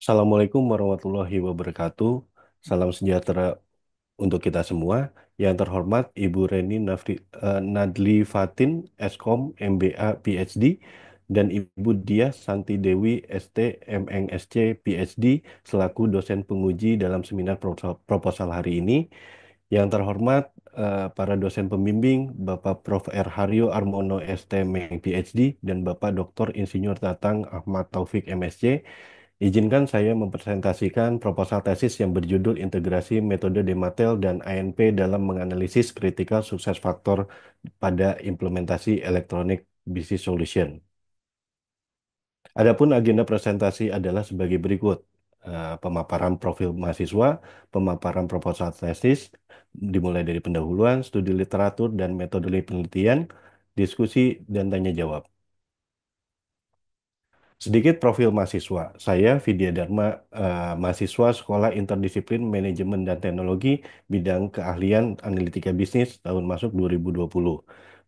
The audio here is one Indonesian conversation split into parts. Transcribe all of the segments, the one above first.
Assalamualaikum warahmatullahi wabarakatuh. Salam sejahtera untuk kita semua. Yang terhormat Ibu Reni Nadli Fatin, Eskom, MBA, PhD, dan Ibu Diah Santi Dewi, ST, MNSC, PhD, selaku dosen penguji dalam seminar proposal hari ini. Yang terhormat para dosen pembimbing, Bapak Prof. R. Haryo Armono, ST, Meng, PhD, dan Bapak Dr. Insinyur Tatang Ahmad Taufik, MSc. Izinkan saya mempresentasikan proposal tesis yang berjudul Integrasi Metode Dematel dan ANP dalam menganalisis kritikal sukses faktor pada implementasi Electronic Business Solution. Adapun agenda presentasi adalah sebagai berikut. Pemaparan profil mahasiswa, pemaparan proposal tesis, dimulai dari pendahuluan, studi literatur dan metode penelitian, diskusi, dan tanya jawab. Sedikit profil mahasiswa. Saya Vidya Dharma, mahasiswa Sekolah Interdisiplin Manajemen dan Teknologi, bidang keahlian analitika bisnis, tahun masuk 2020.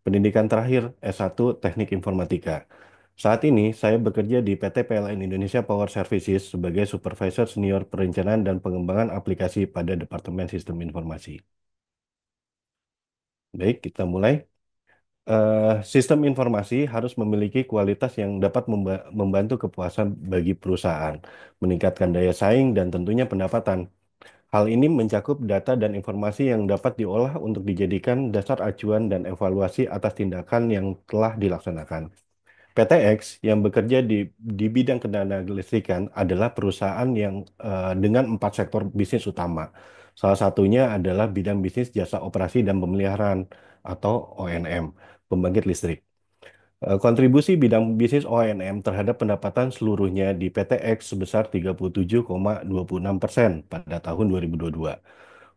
Pendidikan terakhir S1 Teknik Informatika. Saat ini saya bekerja di PT PLN Indonesia Power Services sebagai Supervisor Senior Perencanaan dan Pengembangan Aplikasi pada Departemen Sistem Informasi. Baik, kita mulai. Sistem informasi harus memiliki kualitas yang dapat membantu kepuasan bagi perusahaan, meningkatkan daya saing, dan tentunya pendapatan. Hal ini mencakup data dan informasi yang dapat diolah untuk dijadikan dasar acuan dan evaluasi atas tindakan yang telah dilaksanakan. PTX yang bekerja di bidang ketenagalistrikan adalah perusahaan yang dengan 4 sektor bisnis utama. Salah satunya adalah bidang bisnis jasa operasi dan pemeliharaan atau ONM, pembangkit listrik. Kontribusi bidang bisnis ONM terhadap pendapatan seluruhnya di PTX sebesar 37,26% pada tahun 2022.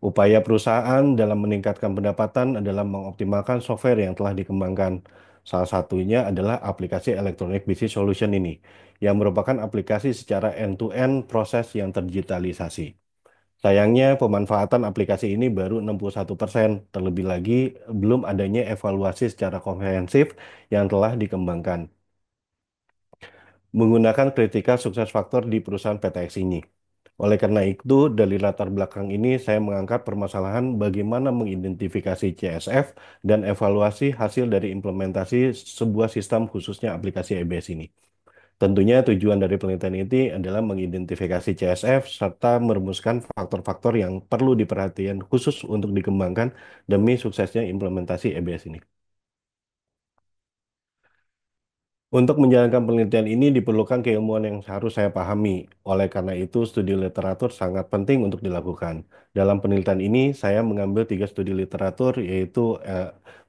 Upaya perusahaan dalam meningkatkan pendapatan adalah mengoptimalkan software yang telah dikembangkan. Salah satunya adalah aplikasi Electronic Business Solution ini, yang merupakan aplikasi secara end-to-end proses yang terdigitalisasi. Sayangnya, pemanfaatan aplikasi ini baru 61%, terlebih lagi belum adanya evaluasi secara komprehensif yang telah dikembangkan menggunakan kritikal sukses faktor di perusahaan PTX ini. Oleh karena itu, dari latar belakang ini saya mengangkat permasalahan bagaimana mengidentifikasi CSF dan evaluasi hasil dari implementasi sebuah sistem khususnya aplikasi EBS ini. Tentunya tujuan dari penelitian ini adalah mengidentifikasi CSF serta merumuskan faktor-faktor yang perlu diperhatikan khusus untuk dikembangkan demi suksesnya implementasi EBS ini. Untuk menjalankan penelitian ini diperlukan keilmuan yang harus saya pahami. Oleh karena itu, studi literatur sangat penting untuk dilakukan. Dalam penelitian ini, saya mengambil 3 studi literatur, yaitu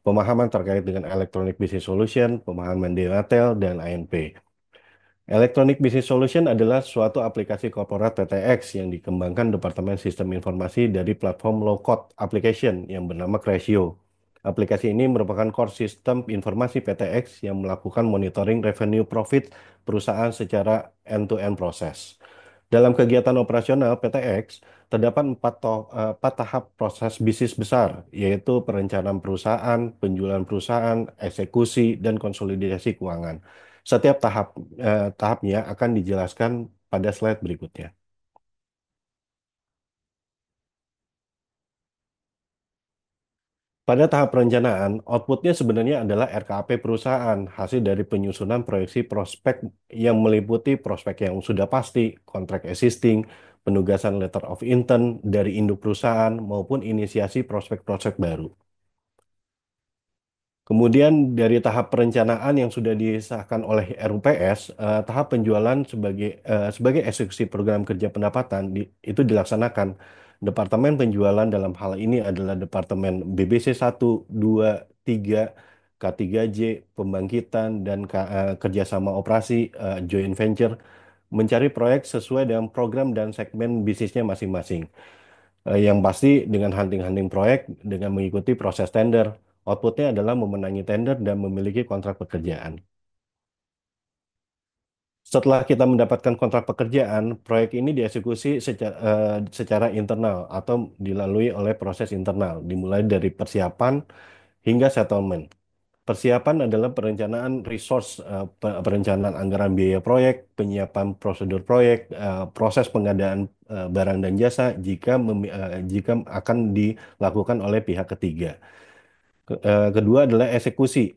pemahaman terkait dengan Electronic Business Solution, pemahaman detail, dan ANP. Electronic Business Solution adalah suatu aplikasi korporat PTX yang dikembangkan Departemen Sistem Informasi dari platform low-code application yang bernama Crashio. Aplikasi ini merupakan core sistem informasi PTX yang melakukan monitoring revenue profit perusahaan secara end-to-end proses. Dalam kegiatan operasional PTX, terdapat 4 tahap proses bisnis besar, yaitu perencanaan perusahaan, penjualan perusahaan, eksekusi, dan konsolidasi keuangan. Setiap tahapnya akan dijelaskan pada slide berikutnya. Pada tahap perencanaan, outputnya sebenarnya adalah RKP perusahaan, hasil dari penyusunan proyeksi prospek yang meliputi prospek yang sudah pasti, kontrak existing, penugasan letter of intent dari induk perusahaan, maupun inisiasi prospek-prospek baru. Kemudian dari tahap perencanaan yang sudah disahkan oleh RUPS, tahap penjualan sebagai eksekusi program kerja pendapatan itu dilaksanakan. Departemen penjualan dalam hal ini adalah Departemen BBC 1, 2, 3, K3J, pembangkitan, dan kerjasama operasi joint venture mencari proyek sesuai dengan program dan segmen bisnisnya masing-masing. Yang pasti dengan hunting-hunting proyek dengan mengikuti proses tender. Outputnya adalah memenangi tender dan memiliki kontrak pekerjaan. Setelah kita mendapatkan kontrak pekerjaan, proyek ini dieksekusi secara internal atau dilalui oleh proses internal, dimulai dari persiapan hingga settlement. Persiapan adalah perencanaan resource, perencanaan anggaran biaya proyek, penyiapan prosedur proyek, proses pengadaan barang dan jasa jika akan dilakukan oleh pihak ketiga. Kedua adalah eksekusi.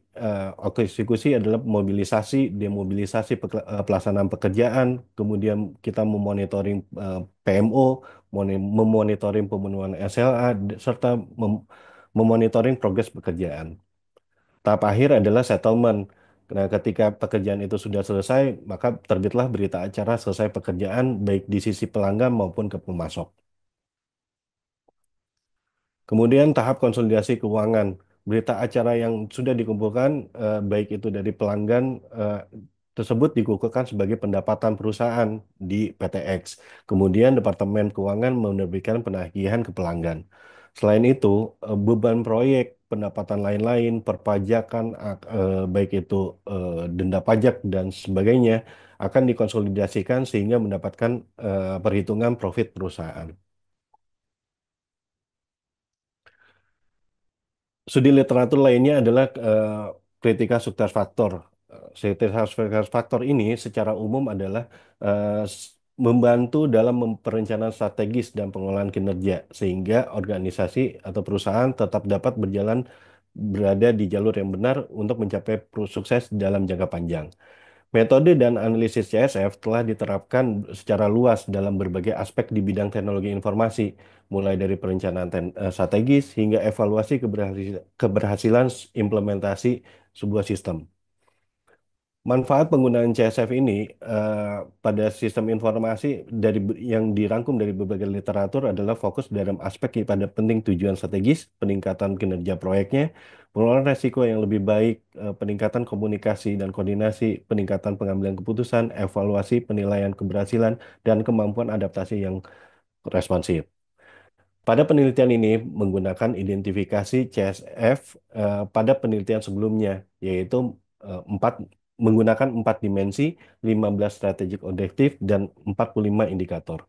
Eksekusi adalah mobilisasi, demobilisasi pelaksanaan pekerjaan, kemudian kita memonitoring PMO, memonitoring pemenuhan SLA, serta memonitoring progres pekerjaan. Tahap akhir adalah settlement. Nah, ketika pekerjaan itu sudah selesai, maka terbitlah berita acara selesai pekerjaan baik di sisi pelanggan maupun ke pemasok. Kemudian tahap konsolidasi keuangan. Berita acara yang sudah dikumpulkan, baik itu dari pelanggan, tersebut dikukuhkan sebagai pendapatan perusahaan di PTX. Kemudian Departemen Keuangan menerbitkan penagihan ke pelanggan. Selain itu, beban proyek, pendapatan lain-lain, perpajakan, baik itu denda pajak dan sebagainya, akan dikonsolidasikan sehingga mendapatkan perhitungan profit perusahaan. Studi literatur lainnya adalah kritika sukses faktor. Kritika sukses faktor ini secara umum adalah membantu dalam perencanaan strategis dan pengelolaan kinerja sehingga organisasi atau perusahaan tetap dapat berada di jalur yang benar untuk mencapai sukses dalam jangka panjang. Metode dan analisis CSF telah diterapkan secara luas dalam berbagai aspek di bidang teknologi informasi, mulai dari perencanaan strategis hingga evaluasi keberhasilan implementasi sebuah sistem. Manfaat penggunaan CSF ini pada sistem informasi yang dirangkum dari berbagai literatur adalah fokus dalam aspek pada penting tujuan strategis, peningkatan kinerja proyeknya, pengelolaan resiko yang lebih baik, peningkatan komunikasi dan koordinasi, peningkatan pengambilan keputusan, evaluasi penilaian keberhasilan, dan kemampuan adaptasi yang responsif. Pada penelitian ini menggunakan identifikasi CSF pada penelitian sebelumnya, yaitu empat menggunakan 4 dimensi, 15 strategic objektif, dan 45 indikator.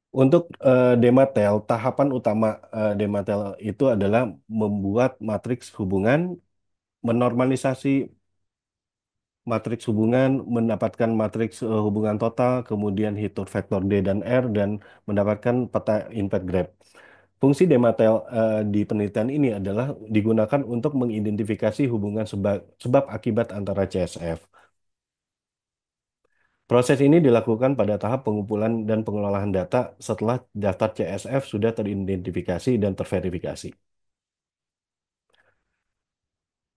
Untuk Dematel, tahapan utama Dematel itu adalah membuat matriks hubungan, menormalisasi matriks hubungan, mendapatkan matriks hubungan total, kemudian hitung vektor D dan R, dan mendapatkan peta impact graph. Fungsi Dematel di penelitian ini adalah digunakan untuk mengidentifikasi hubungan sebab akibat antara CSF. Proses ini dilakukan pada tahap pengumpulan dan pengelolaan data setelah daftar CSF sudah teridentifikasi dan terverifikasi.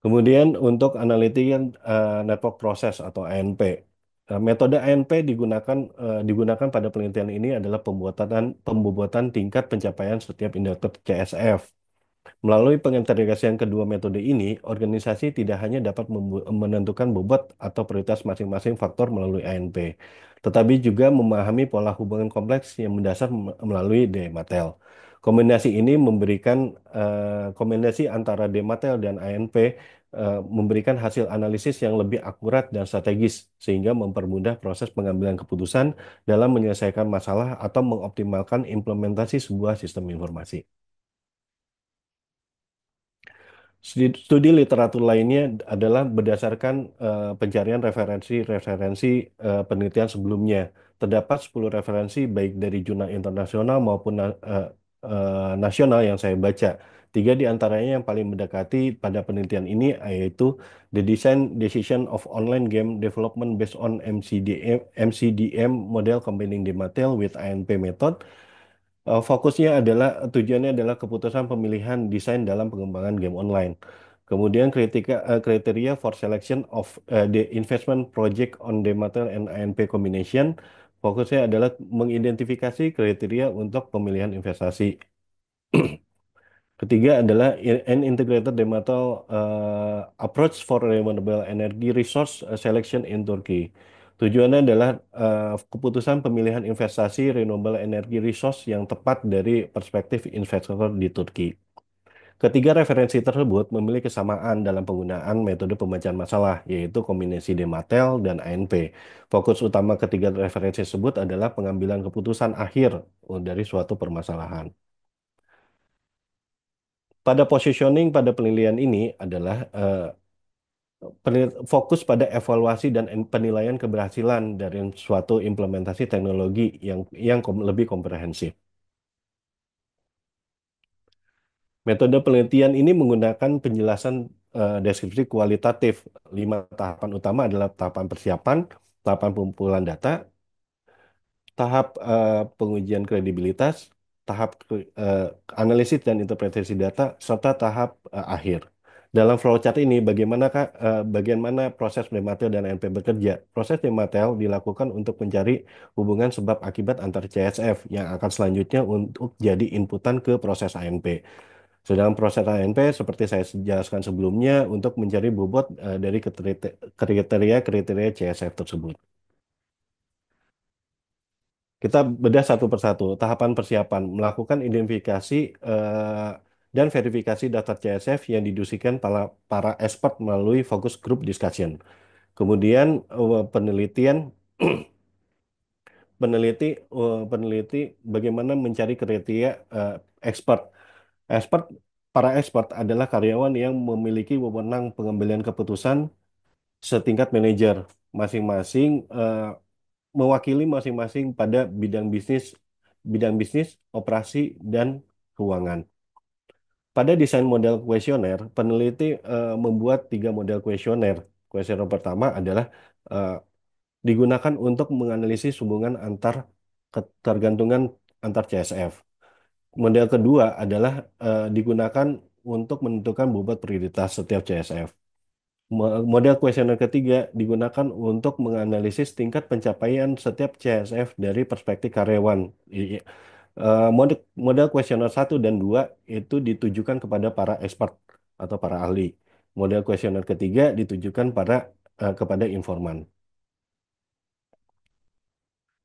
Kemudian untuk analytical network process atau ANP. Metode ANP digunakan pada penelitian ini adalah pembobotan tingkat pencapaian setiap indikator CSF. Melalui pengintegrasian kedua metode ini, organisasi tidak hanya dapat menentukan bobot atau prioritas masing-masing faktor melalui ANP, tetapi juga memahami pola hubungan kompleks yang mendasar melalui DMATEL. Kombinasi antara DMATEL dan ANP memberikan hasil analisis yang lebih akurat dan strategis, sehingga mempermudah proses pengambilan keputusan dalam menyelesaikan masalah atau mengoptimalkan implementasi sebuah sistem informasi. Studi literatur lainnya adalah berdasarkan pencarian referensi-referensi penelitian sebelumnya. Terdapat 10 referensi baik dari jurnal internasional maupun nasional yang saya baca. Tiga di antaranya yang paling mendekati pada penelitian ini yaitu The Design Decision of Online Game Development Based on MCDM Model Combining Dematel with ANP Method. Tujuannya adalah keputusan pemilihan desain dalam pengembangan game online. Kemudian kriteria for selection of the investment project on Dematel and ANP combination. Fokusnya adalah mengidentifikasi kriteria untuk pemilihan investasi. Ketiga adalah an integrated Dematel approach for renewable energy resource selection in Turkey. Tujuannya adalah keputusan pemilihan investasi renewable energy resource yang tepat dari perspektif investor di Turki. Ketiga referensi tersebut memiliki kesamaan dalam penggunaan metode pembacaan masalah, yaitu kombinasi Dematel dan ANP. Fokus utama ketiga referensi tersebut adalah pengambilan keputusan akhir dari suatu permasalahan. Pada positioning pada penilaian ini adalah fokus pada evaluasi dan penilaian keberhasilan dari suatu implementasi teknologi yang lebih komprehensif. Metode penelitian ini menggunakan penjelasan deskripsi kualitatif. 5 tahapan utama adalah tahapan persiapan, tahapan pengumpulan data, tahap pengujian kredibilitas, tahap analisis dan interpretasi data, serta tahap akhir. Dalam flowchart ini, bagaimana proses Dematel dan NP bekerja? Proses Dematel dilakukan untuk mencari hubungan sebab akibat antar CSF yang akan selanjutnya untuk jadi inputan ke proses ANP. Sedang proses ANP, seperti saya jelaskan sebelumnya, untuk mencari bobot dari kriteria-kriteria CSF tersebut. Kita bedah satu persatu. Tahapan persiapan, melakukan identifikasi dan verifikasi data CSF yang didusikan para expert melalui focus group discussion. Kemudian penelitian, peneliti bagaimana mencari kriteria expert. Expert, para expert adalah karyawan yang memiliki wewenang pengambilan keputusan setingkat manajer, masing-masing mewakili masing-masing pada bidang bisnis, operasi, dan keuangan. Pada desain model kuesioner, peneliti membuat 3 model kuesioner. Kuesioner pertama adalah eh, digunakan untuk menganalisis hubungan antar ketergantungan antar CSF. Model kedua adalah digunakan untuk menentukan bobot prioritas setiap CSF. Model kuesioner ketiga digunakan untuk menganalisis tingkat pencapaian setiap CSF dari perspektif karyawan. Model kuesioner 1 dan 2 itu ditujukan kepada para expert atau para ahli. Model kuesioner ketiga ditujukan kepada informan.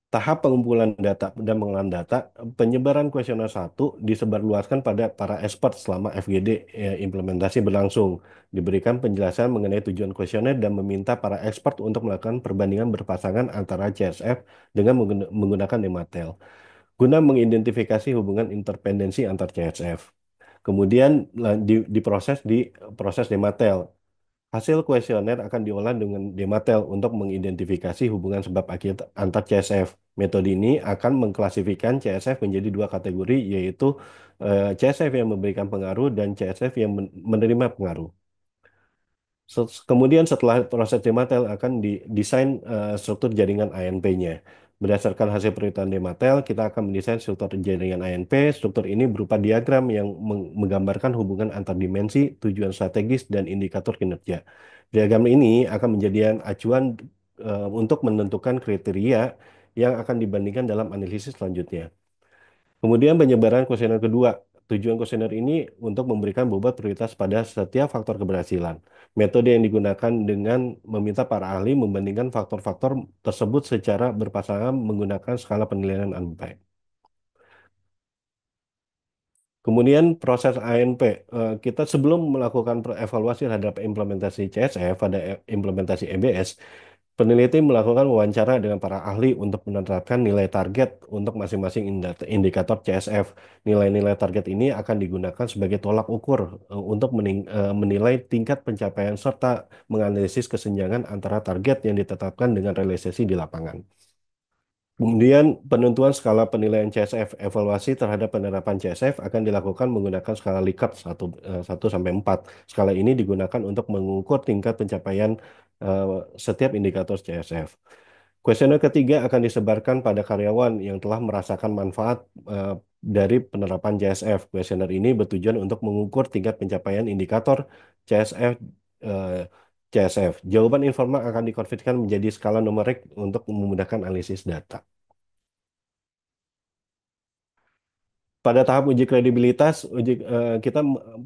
Tahap pengumpulan data dan pengolahan data, penyebaran kuesioner 1 disebarluaskan pada para expert selama FGD implementasi berlangsung. Diberikan penjelasan mengenai tujuan kuesioner dan meminta para expert untuk melakukan perbandingan berpasangan antara CSF dengan menggunakan Nematel, guna mengidentifikasi hubungan interpendensi antar CSF. Kemudian diproses di proses Nematel. Hasil kuesioner akan diolah dengan Dematel untuk mengidentifikasi hubungan sebab akibat antar CSF. Metode ini akan mengklasifikasikan CSF menjadi 2 kategori, yaitu CSF yang memberikan pengaruh dan CSF yang menerima pengaruh. Kemudian setelah proses Dematel akan didesain struktur jaringan ANP-nya. Berdasarkan hasil penelitian Dematel, kita akan mendesain struktur jaringan ANP. Struktur ini berupa diagram yang menggambarkan hubungan antar dimensi, tujuan strategis, dan indikator kinerja. Diagram ini akan menjadi acuan untuk menentukan kriteria yang akan dibandingkan dalam analisis selanjutnya. Kemudian penyebaran kuesioner kedua. Tujuan kuesioner ini untuk memberikan bobot prioritas pada setiap faktor keberhasilan. Metode yang digunakan dengan meminta para ahli membandingkan faktor-faktor tersebut secara berpasangan menggunakan skala penilaian ANPE. Kemudian proses ANP, kita sebelum melakukan evaluasi terhadap implementasi CSF pada implementasi EBS, peneliti melakukan wawancara dengan para ahli untuk menetapkan nilai target untuk masing-masing indikator CSF. Nilai-nilai target ini akan digunakan sebagai tolak ukur untuk menilai tingkat pencapaian serta menganalisis kesenjangan antara target yang ditetapkan dengan realisasi di lapangan. Kemudian penentuan skala penilaian CSF, evaluasi terhadap penerapan CSF akan dilakukan menggunakan skala Likert 1 sampai 4. Skala ini digunakan untuk mengukur tingkat pencapaian eh, setiap indikator CSF. Kuesioner ketiga akan disebarkan pada karyawan yang telah merasakan manfaat dari penerapan CSF. Kuesioner ini bertujuan untuk mengukur tingkat pencapaian indikator CSF. eh, CSF. Jawaban informal akan dikonversikan menjadi skala numerik untuk memudahkan analisis data. Pada tahap uji kredibilitas,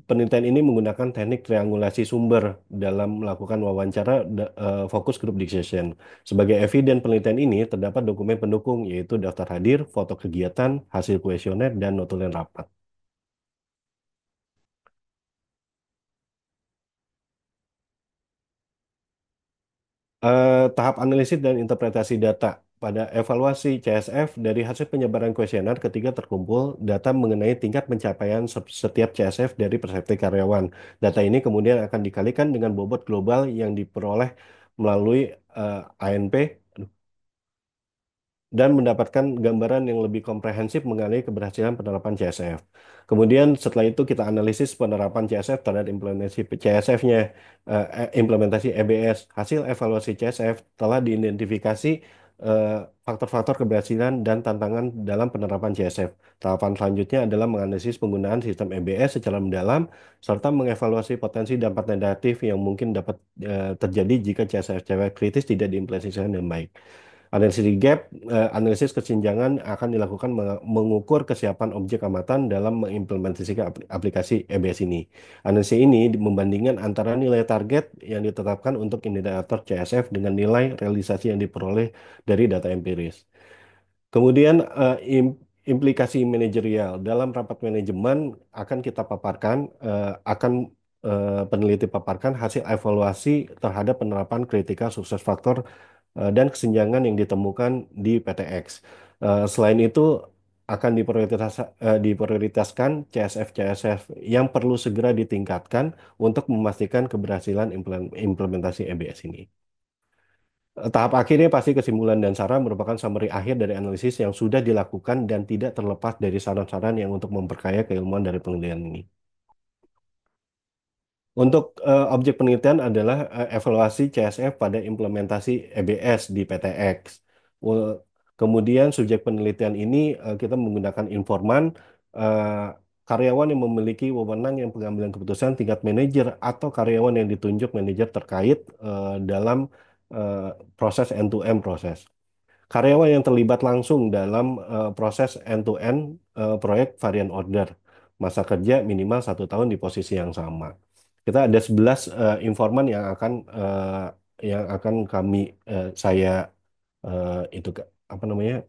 penelitian ini menggunakan teknik triangulasi sumber dalam melakukan wawancara fokus group discussion. Sebagai eviden penelitian ini terdapat dokumen pendukung, yaitu daftar hadir, foto kegiatan, hasil kuesioner, dan notulen rapat. Tahap analisis dan interpretasi data. pada evaluasi CSF dari hasil penyebaran kuesioner ketika terkumpul data mengenai tingkat pencapaian setiap CSF dari persepsi karyawan. Data ini kemudian akan dikalikan dengan bobot global yang diperoleh melalui ANP dan mendapatkan gambaran yang lebih komprehensif mengenai keberhasilan penerapan CSF. Kemudian setelah itu kita analisis penerapan CSF terhadap implementasi CSF-nya, implementasi EBS. Hasil evaluasi CSF telah diidentifikasi faktor-faktor keberhasilan dan tantangan dalam penerapan CSF. Tahapan selanjutnya adalah menganalisis penggunaan sistem EBS secara mendalam serta mengevaluasi potensi dampak negatif yang mungkin dapat terjadi jika CSF kritis tidak diimplementasikan dengan baik. Analisis gap, analisis kesenjangan akan dilakukan mengukur kesiapan objek amatan dalam mengimplementasikan aplikasi EBS ini. Analisis ini membandingkan antara nilai target yang ditetapkan untuk indikator CSF dengan nilai realisasi yang diperoleh dari data empiris. Kemudian implikasi manajerial dalam rapat manajemen akan kita paparkan, akan peneliti paparkan hasil evaluasi terhadap penerapan kritikal sukses faktor dan kesenjangan yang ditemukan di PTX. Selain itu, akan diprioritaskan CSF-CSF yang perlu segera ditingkatkan untuk memastikan keberhasilan implementasi EBS ini. Tahap akhirnya pasti kesimpulan dan saran merupakan summary akhir dari analisis yang sudah dilakukan dan tidak terlepas dari saran-saran yang untuk memperkaya keilmuan dari penelitian ini. Untuk objek penelitian adalah evaluasi CSF pada implementasi EBS di PTX. Wo- Kemudian subjek penelitian ini kita menggunakan informan, eh, karyawan yang memiliki wewenang yang pengambilan keputusan tingkat manajer atau karyawan yang ditunjuk manajer terkait dalam eh, proses end-to-end proses. Karyawan yang terlibat langsung dalam proses end-to-end proyek varian order. Masa kerja minimal 1 tahun di posisi yang sama. Kita ada 11 informan yang akan saya itu apa namanya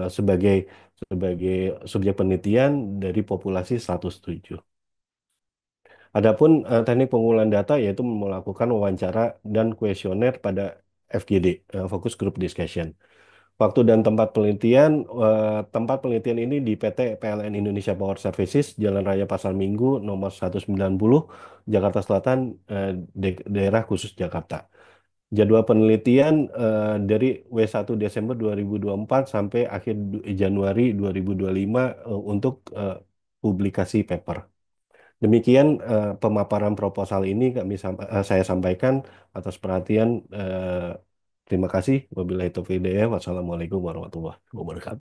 sebagai sebagai subjek penelitian dari populasi 107. Adapun teknik pengumpulan data yaitu melakukan wawancara dan kuesioner pada FGD, Focus Group Discussion. Waktu dan tempat penelitian ini di PT PLN Indonesia Power Services, Jalan Raya Pasar Minggu, nomor 190, Jakarta Selatan, daerah khusus Jakarta. Jadwal penelitian dari W1 Desember 2024 sampai akhir Januari 2025 untuk publikasi paper. Demikian pemaparan proposal ini saya sampaikan atas perhatian. Terima kasih. Wabillahi taufiq hidayah. Wassalamualaikum warahmatullahi wabarakatuh.